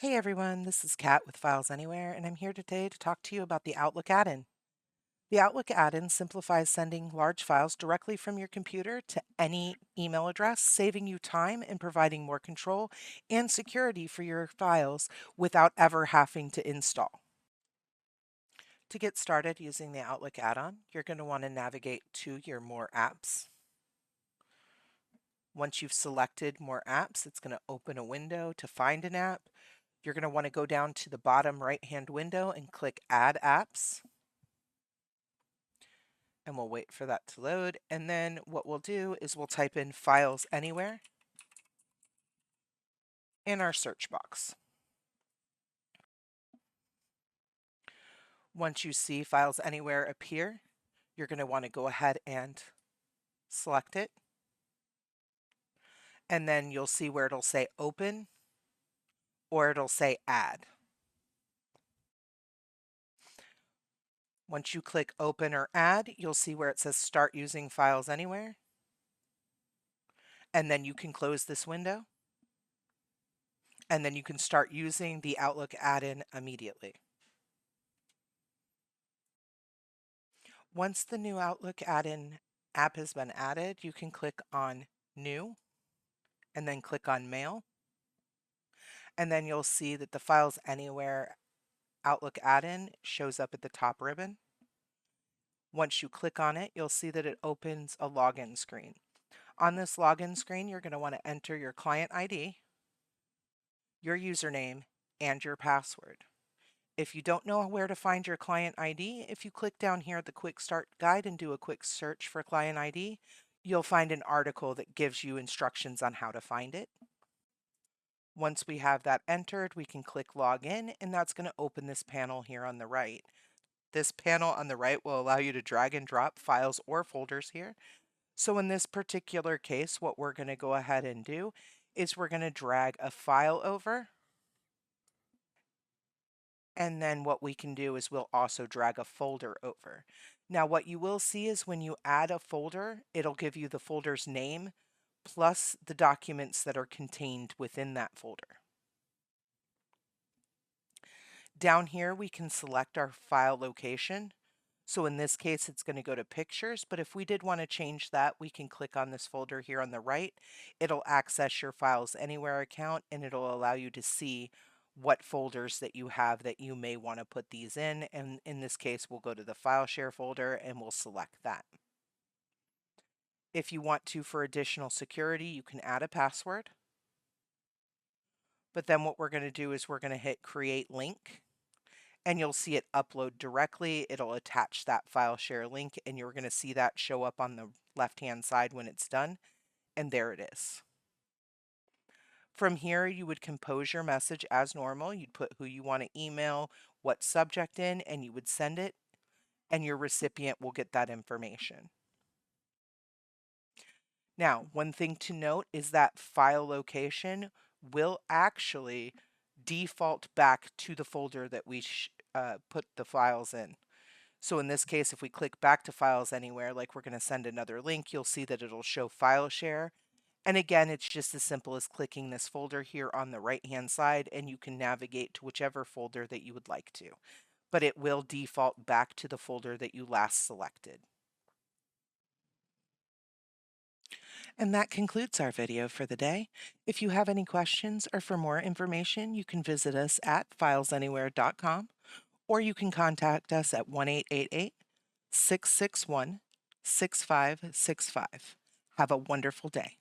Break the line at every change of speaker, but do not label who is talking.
Hey everyone, this is Kat with FilesAnywhere, and I'm here today to talk to you about the Outlook add-in. The Outlook add-in simplifies sending large files directly from your computer to any email address, saving you time and providing more control and security for your files without ever having to install. To get started using the Outlook add-on, you're going to want to navigate to your More Apps. Once you've selected More Apps, it's going to open a window to find an app. You're going to want to go down to the bottom right-hand window and click Add Apps. And we'll wait for that to load. And then what we'll do is we'll type in Files Anywhere in our search box. Once you see Files Anywhere appear, you're going to want to go ahead and select it. And then you'll see where it'll say Open or it'll say Add. Once you click Open or Add, you'll see where it says Start Using Files Anywhere. And then you can close this window. And then you can start using the Outlook add-in immediately. Once the new Outlook add-in app has been added, you can click on New and then click on Mail. And then you'll see that the Files Anywhere Outlook add-in shows up at the top ribbon. Once you click on it, you'll see that it opens a login screen. On this login screen, you're going to want to enter your client ID, your username, and your password. If you don't know where to find your client ID, if you click down here at the Quick Start Guide and do a quick search for client ID, you'll find an article that gives you instructions on how to find it. Once we have that entered, we can click Login, and that's going to open this panel here on the right. This panel on the right will allow you to drag and drop files or folders here. So in this particular case, what we're going to go ahead and do is we're going to drag a file over. And then what we can do is we'll also drag a folder over. Now what you will see is when you add a folder, it'll give you the folder's name plus the documents that are contained within that folder. Down here we can select our file location. So in this case it's going to go to pictures, but if we did want to change that, we can click on this folder here on the right. It'll access your Files Anywhere account and it'll allow you to see what folders that you have that you may want to put these in. And in this case, we'll go to the file share folder and we'll select that. If you want to, for additional security, you can add a password. But then what we're going to do is we're going to hit create link and you'll see it upload directly. It'll attach that file share link and you're going to see that show up on the left-hand side when it's done. And there it is. From here, you would compose your message as normal. You'd put who you want to email, what subject in, and you would send it, and your recipient will get that information. Now, one thing to note is that file location will actually default back to the folder that we put the files in. So in this case, if we click back to Files Anywhere, like we're going to send another link, you'll see that it'll show file share. And again, it's just as simple as clicking this folder here on the right-hand side, and you can navigate to whichever folder that you would like to. But it will default back to the folder that you last selected. And that concludes our video for the day. If you have any questions or for more information, you can visit us at filesanywhere.com or you can contact us at 1-888-661-6565. Have a wonderful day.